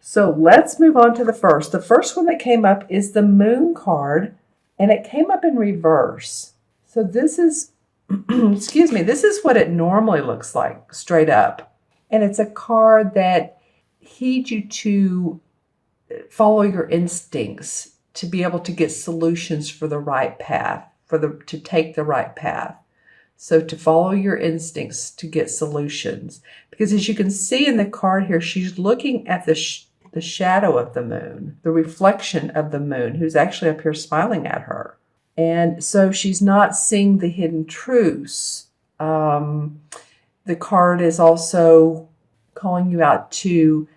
So let's move on to the first. The first one that came up is the Moon card, and it came up in reverse. So this is, excuse me, this is what it normally looks like, straight up. And it's a card that heeds you to follow your instincts, to be able to get solutions for the right path, to take the right path. So to follow your instincts to get solutions. Because as you can see in the card here, she's looking at the shadow of the moon, the reflection of the moon, who's actually up here smiling at her. And so she's not seeing the hidden truths. The card is also calling you out to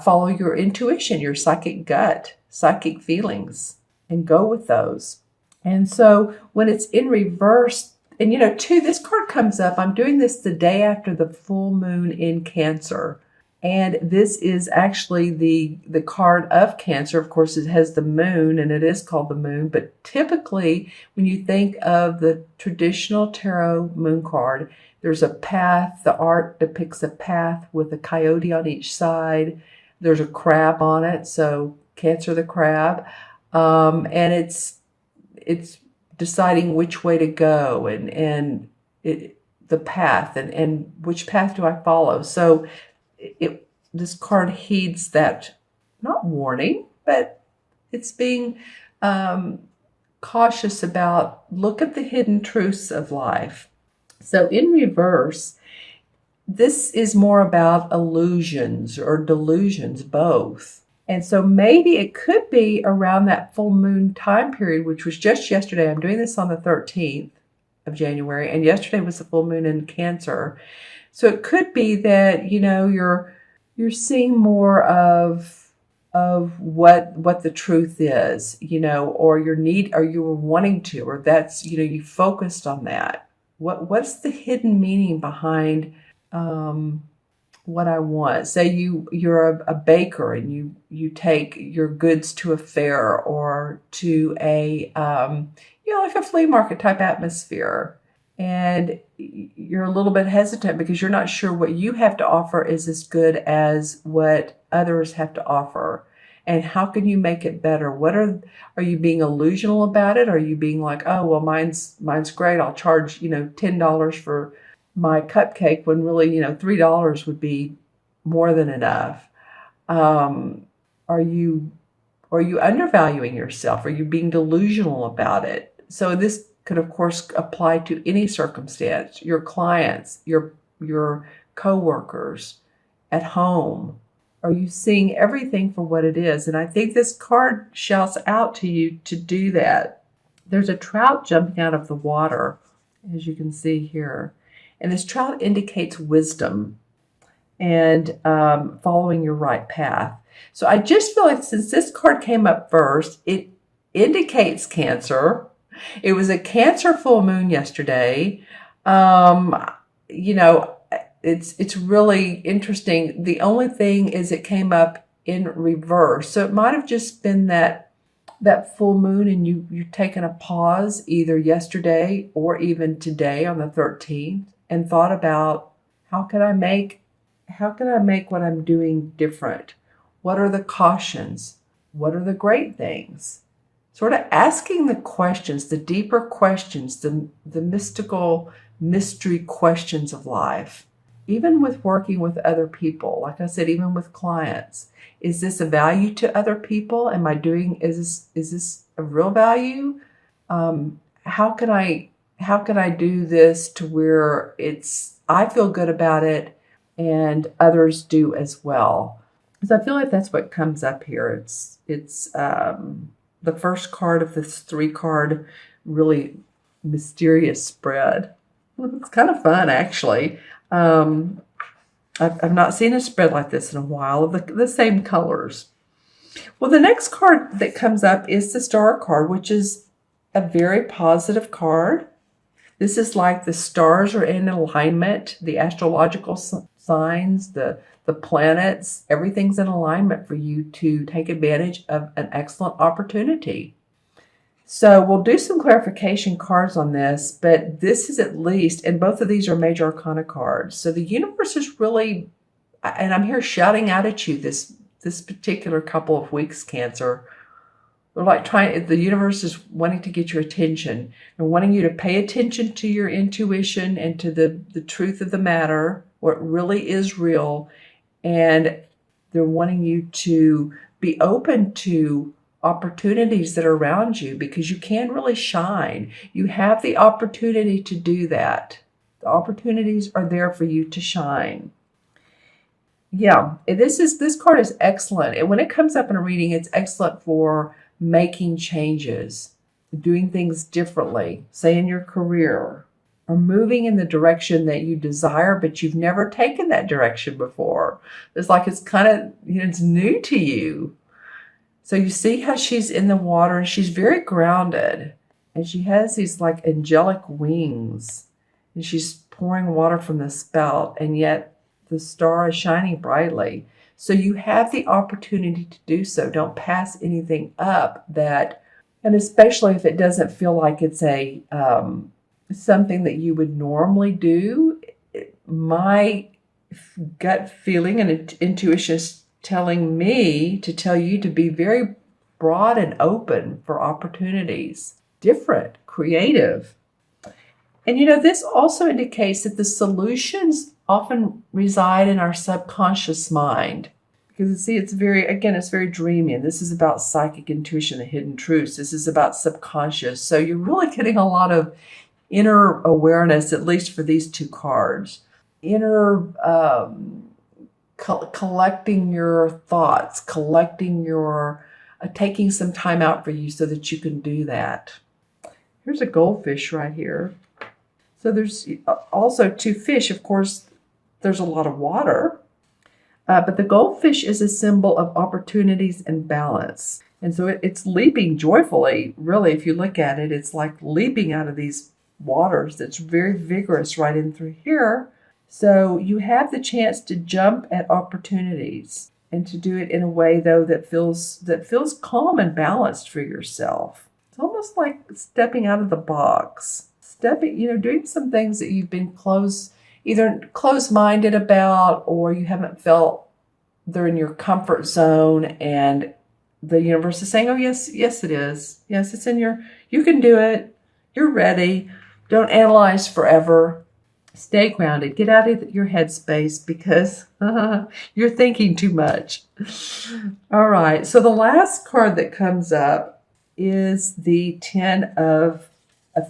follow your intuition, your psychic gut, psychic feelings, and go with those. And so when it's in reverse, and too, this card comes up, I'm doing this the day after the full moon in Cancer. And this is actually the card of Cancer. Of course, it has the moon, and it is called the moon. But typically, when you think of the traditional tarot moon card, there's a path. The art depicts a path with a coyote on each side. There's a crab on it, so Cancer the crab. And it's deciding which way to go and the path and which path do I follow. So this card heeds that, not warning, but it's being cautious about, look at the hidden truths of life. So in reverse, this is more about illusions or delusions, both. And so maybe it could be around that full moon time period, which was just yesterday. I'm doing this on the 13th of January, and yesterday was the full moon in Cancer. So it could be that, you're seeing more of what the truth is, or you were wanting to, or that's, you focused on that. What's the hidden meaning behind what I want? Say you're a baker and you take your goods to a fair or to a like a flea market type atmosphere, and you're a little bit hesitant because you're not sure what you have to offer is as good as what others have to offer. And how can you make it better? Are you being illusional about it? Are you being like, oh, well, mine's great, I'll charge, $10 for my cupcake, when really, $3 would be more than enough? Are you undervaluing yourself? Are you being delusional about it? So this could, of course, apply to any circumstance, your clients, your co-workers at home. Are you seeing everything for what it is? And I think this card shouts out to you to do that. There's a trout jumping out of the water, as you can see here. And this trout indicates wisdom and following your right path. So I just feel like since this card came up first, it indicates Cancer. It was a Cancer full moon yesterday. It's really interesting. The only thing is it came up in reverse. So it might have just been that full moon, and you've taken a pause either yesterday or even today on the 13th and thought about, how can I make what I'm doing different? What are the cautions? What are the great things? Sort of asking the questions, the deeper questions, the mystical mystery questions of life. Even with working with other people, like I said, even with clients, is this a value to other people? Is this a real value? How can I do this to where I feel good about it and others do as well? Because I feel like that's what comes up here. It's the first card of this 3-card really mysterious spread. It's kind of fun, actually. I've not seen a spread like this in a while of the same colors. Well, the next card that comes up is the Star card, which is a very positive card. This is like the stars are in alignment, the astrological signs, the planets, everything's in alignment for you to take advantage of an excellent opportunity. So we'll do some clarification cards on this, but this is at least, and both of these are major arcana cards. So the universe is really, and I'm here shouting out at you, this this particular couple of weeks, Cancer. They're like the universe is wanting to get your attention and wanting you to pay attention to your intuition and to the truth of the matter, what really is real. And they're wanting you to be open to opportunities that are around you, because you can really shine. You have the opportunity to do that. The opportunities are there for you to shine. Yeah, this card is excellent. And when it comes up in a reading, it's excellent for making changes, doing things differently, say in your career, or moving in the direction that you desire, but you've never taken that direction before. It's like it's kind of, it's new to you. So you see how she's in the water and she's very grounded. And she has these like angelic wings. And she's pouring water from the spout. And yet the star is shining brightly. So you have the opportunity to do so. Don't pass anything up that, and especially if it doesn't feel like it's a something that you would normally do. My gut feeling and intuition is telling me to tell you to be very broad and open for opportunities, different, creative. And this also indicates that the solutions often reside in our subconscious mind. Because it's very dreamy. And this is about psychic intuition, the hidden truths. This is about subconscious. So you're really getting a lot of inner awareness, at least for these two cards. Inner collecting your thoughts, collecting your, taking some time out for you so that you can do that. Here's a goldfish right here. So there's also two fish. Of course, there's a lot of water, but the goldfish is a symbol of opportunities and balance. And so it's leaping joyfully. Really, if you look at it, it's like leaping out of these waters. That's very vigorous right in through here. So you have the chance to jump at opportunities and to do it in a way, though, that feels calm and balanced for yourself. It's almost like stepping out of the box. Doing some things that you've been either closed-minded about, or you haven't felt they're in your comfort zone, and the universe is saying, oh, yes, it is. Yes, it's in you can do it. You're ready. Don't analyze forever. Stay grounded. Get out of your headspace because you're thinking too much. All right. So the last card that comes up is the Ten of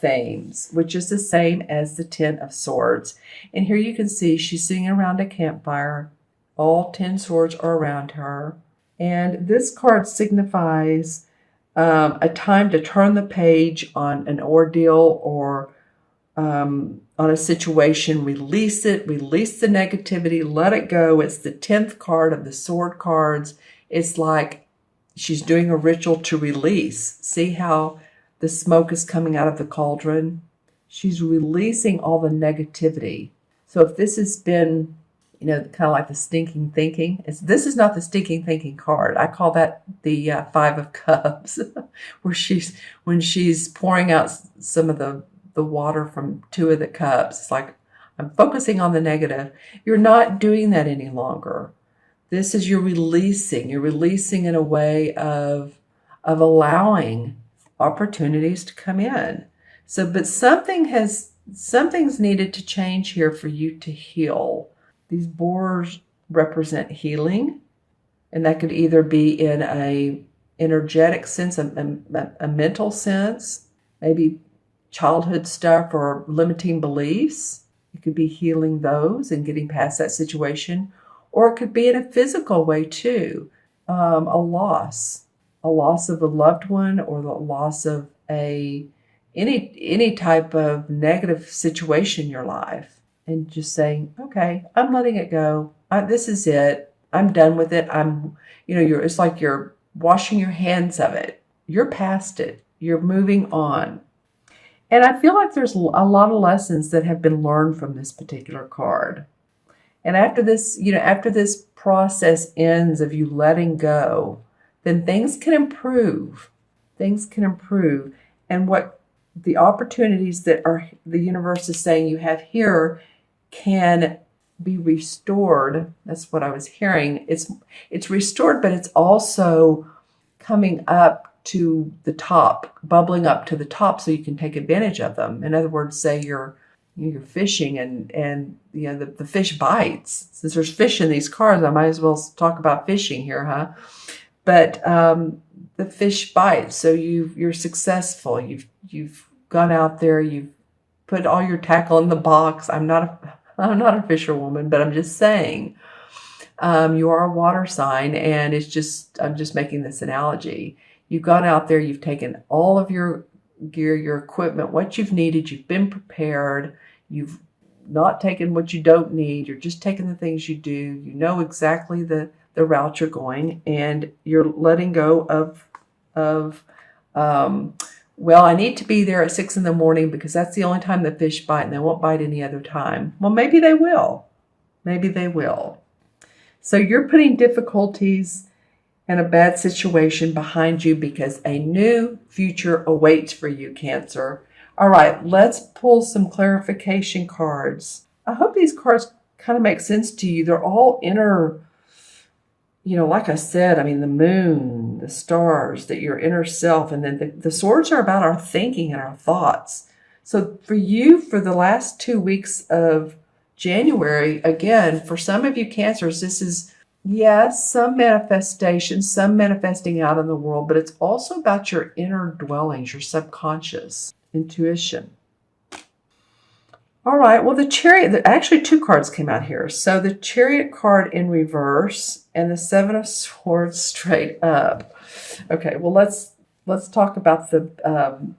Fames, which is the same as the Ten of Swords. And here you can see she's sitting around a campfire. All 10 swords are around her. And this card signifies a time to turn the page on an ordeal or on a situation. Release the negativity, let it go. It's the 10th card of the sword cards. It's like she's doing a ritual to release. See how the smoke is coming out of the cauldron? She's releasing all the negativity. So if this has been, kind of like the stinking thinking, this is not the stinking thinking card. I call that the Five of Cups, when she's pouring out some of the water from two of the cups. It's like, I'm focusing on the negative. You're not doing that any longer. This is you're releasing in a way of allowing opportunities to come in. So, but something's needed to change here for you to heal. These boars represent healing, and that could either be in a energetic sense, a mental sense, maybe childhood stuff or limiting beliefs. You could be healing those and getting past that situation, or it could be in a physical way too. A loss of a loved one, or the loss of any type of negative situation in your life, and just saying, okay, I'm letting it go. This is it. I'm done with it. It's like you're washing your hands of it. You're past it. You're moving on. And I feel like there's a lot of lessons that have been learned from this particular card. And after this process ends of you letting go, then things can improve. And what the opportunities that the universe is saying you have here can be restored. That's what I was hearing. It's restored, but it's also coming up to the top, bubbling up to the top so you can take advantage of them. In other words, say you're fishing and the fish bites. Since there's fish in these cards, I might as well talk about fishing here, huh? But the fish bites, so you're successful. You've gone out there, you've put all your tackle in the box. I'm not a fisherwoman, but I'm just saying, you are a water sign, and I'm just making this analogy. You've gone out there, you've taken all of your gear, your equipment, what you've needed, you've been prepared, you've not taken what you don't need, you're just taking the things you do, you know exactly the route you're going, and you're letting go of well, I need to be there at 6 a.m. because that's the only time the fish bite, and they won't bite any other time. Well, maybe they will. Maybe they will. So you're putting difficulties and a bad situation behind you because a new future awaits for you, Cancer. All right, let's pull some clarification cards. I hope these cards kind of make sense to you. They're all inner, like I said, I mean, the moon, the stars, that your inner self, and then the swords are about our thinking and our thoughts. So for you, for the last 2 weeks of January, again, for some of you Cancers, this is, yes, some manifestation, some manifesting out in the world, but it's also about your inner dwellings, your subconscious, intuition. All right, well, the Chariot, actually 2 cards came out here. So the Chariot card in reverse and the Seven of Swords straight up. Okay, well, let's talk about the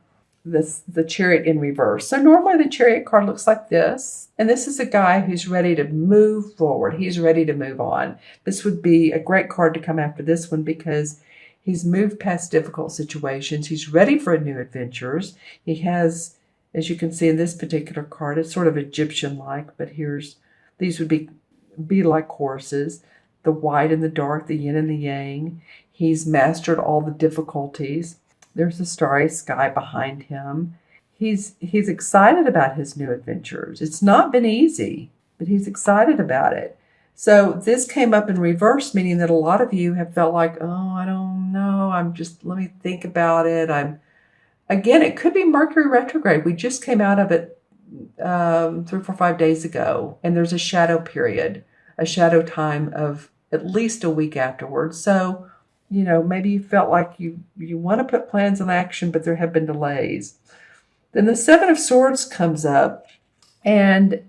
Chariot in reverse. So normally the Chariot card looks like this, and this is a guy who's ready to move forward. He's ready to move on. This would be a great card to come after this one because he's moved past difficult situations. He's ready for new adventures. He has, as you can see in this particular card, it's sort of Egyptian-like, but these would be like horses, the white and the dark, the yin and the yang. He's mastered all the difficulties. There's a starry sky behind him. He's excited about his new adventures. It's not been easy, but he's excited about it. So this came up in reverse, meaning that a lot of you have felt like, oh, I don't know. Let me think about it. Again, it could be Mercury retrograde. We just came out of it 3, 4, 5 days ago, and there's a shadow period, a shadow time of at least a week afterwards. So, maybe you felt like you want to put plans in action, but there have been delays. Then the Seven of Swords comes up, and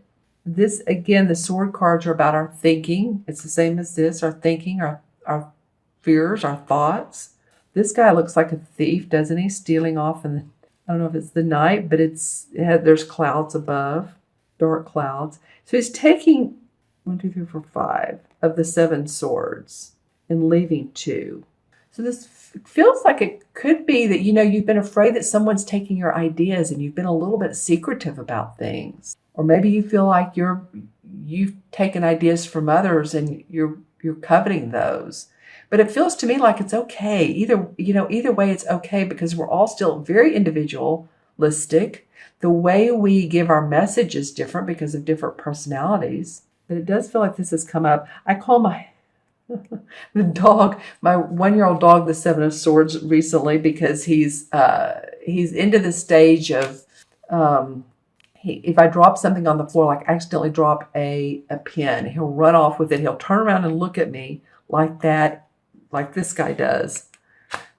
this, again, the sword cards are about our thinking. It's the same as this, our thinking, our fears, our thoughts. This guy looks like a thief, doesn't he? Stealing off I don't know if it's the night, but there's clouds above, dark clouds. So he's taking 1, 2, 3, 4, 5 of the 7 swords and leaving 2. So this feels like it could be that, you've been afraid that someone's taking your ideas and you've been a little bit secretive about things. Or maybe you feel like you've taken ideas from others and you're coveting those. But it feels to me like it's okay. Either way, it's okay because we're all still very individualistic. The way we give our message is different because of different personalities. But it does feel like this has come up. I call the dog, my 1-year-old dog, the Seven of Swords recently because he's into the stage of if I drop something on the floor, like accidentally drop a pen, he'll run off with it. He'll turn around and look at me like that, like this guy does,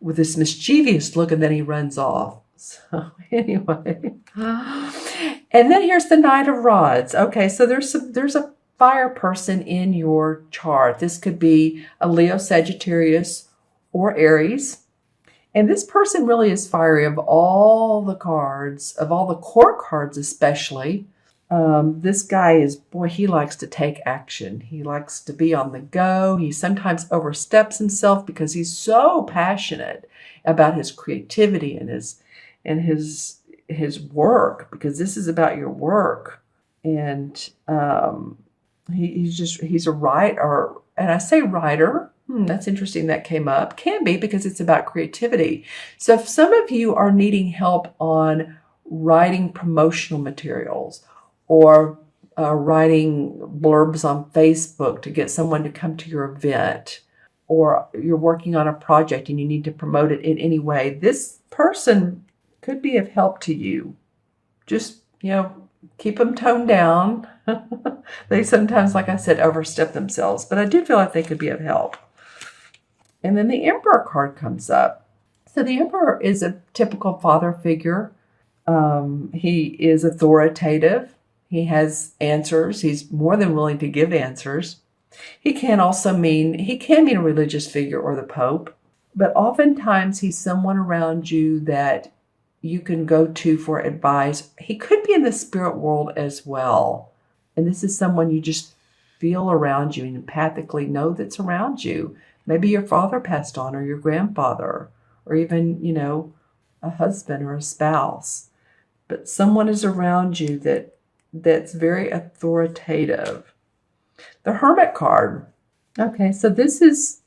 with this mischievous look, and then he runs off. So anyway, and then here's the Knight of Rods. Okay, so there's a fire person in your chart. This could be a Leo, Sagittarius, or Aries. And this person really is fiery. Of all the cards, of all the court cards especially, this guy he likes to take action. He likes to be on the go. He sometimes oversteps himself because he's so passionate about his creativity and his work, because this is about your work. And he's a writer, and I say writer. That's interesting that came up. Can be because it's about creativity. So if some of you are needing help on writing promotional materials or writing blurbs on Facebook to get someone to come to your event, or you're working on a project and you need to promote it in any way, this person could be of help to you. Just, keep them toned down. They sometimes, like I said, overstep themselves, but I do feel like they could be of help. And then the Emperor card comes up. So the Emperor is a typical father figure. He is authoritative. He has answers. He's more than willing to give answers. He can mean a religious figure or the Pope, but oftentimes he's someone around you that you can go to for advice. He could be in the spirit world as well. And this is someone you just feel around you and empathically know that's around you. Maybe your father passed on, or your grandfather, or even, a husband or a spouse. But someone is around you that's very authoritative. The Hermit card. Okay, so this is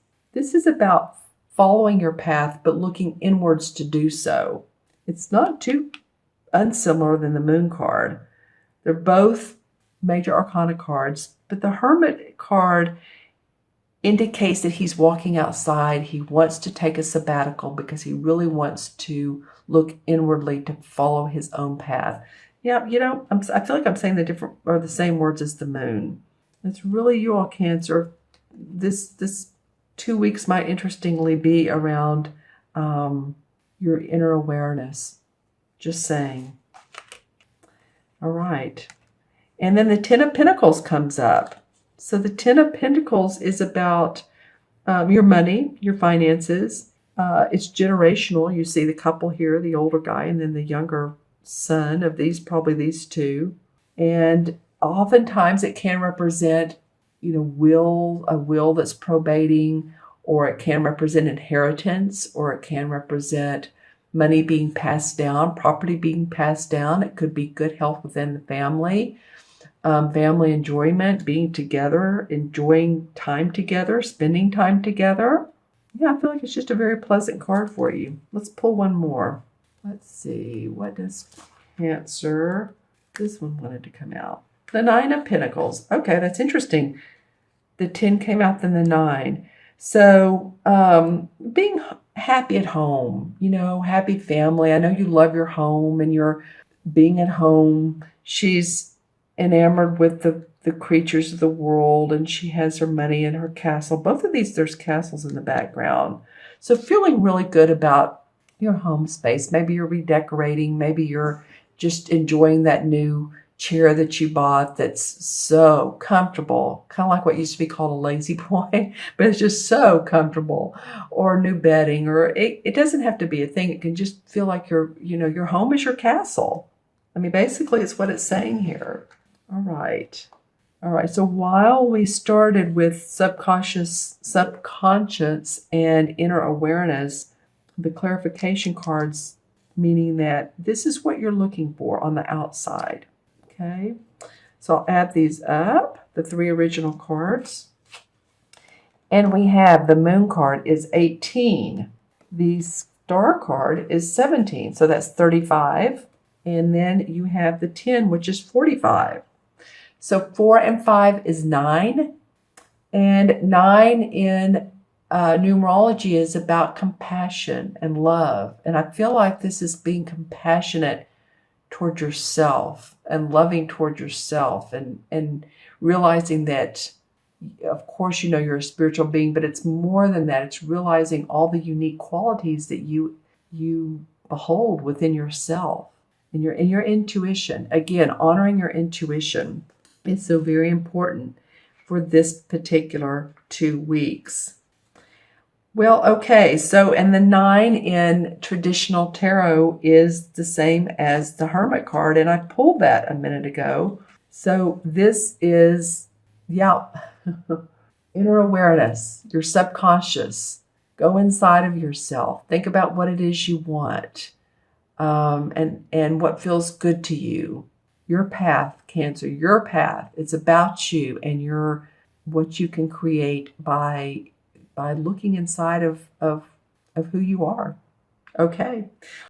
about following your path, but looking inwards to do so. It's not too unsimilar than the Moon card. They're both major arcana cards, but the Hermit card indicates that he's walking outside. He wants to take a sabbatical because he really wants to look inwardly to follow his own path. Yeah, I feel like I'm saying the same words as the Moon. It's really you all, Cancer. This 2 weeks might interestingly be around your inner awareness. Just saying. All right. And then the Ten of Pentacles comes up. So the Ten of Pentacles is about your money, your finances. It's generational. You see the couple here, the older guy, and then the younger son of probably these two. And oftentimes it can represent, a will that's probating, or it can represent inheritance, or it can represent money being passed down, property being passed down. It could be good health within the family, family enjoyment, being together, enjoying time together, spending time together. Yeah, I feel like it's just a very pleasant card for you. Let's pull one more. Let's see, what does Cancer? This one wanted to come out. The Nine of Pentacles. Okay, that's interesting. The 10 came out, then the 9. So being happy at home, happy family. I know you love your home and you're being at home. She's enamored with the creatures of the world, and she has her money in her castle. Both of these, there's castles in the background. So feeling really good about your home space. Maybe you're redecorating. Maybe you're just enjoying that new chair that you bought that's so comfortable, kind of like what used to be called a lazy boy, but it's just so comfortable. Or new bedding, or it doesn't have to be a thing. It can just feel like your home is your castle. I mean, basically it's what it's saying here. All right. So while we started with subconscious and inner awareness, the clarification cards, meaning that this is what you're looking for on the outside. Okay, so I'll add these up, the 3 original cards. And we have the Moon card is 18. The Star card is 17, so that's 35. And then you have the 10, which is 45. So 4 and 5 is 9. And 9 in numerology is about compassion and love. And I feel like this is being compassionate toward yourself and loving toward yourself, and realizing that, of course, you're a spiritual being, but it's more than that. It's realizing all the unique qualities that you behold within yourself, and your intuition. Again, honoring your intuition is so very important for this particular 2 weeks. Well, okay, so, and the 9 in traditional tarot is the same as the Hermit card, and I pulled that a minute ago. So this is, inner awareness, your subconscious. Go inside of yourself. Think about what it is you want, and what feels good to you. Your path, Cancer, your path. It's about you and what you can create by looking inside of who you are. Okay.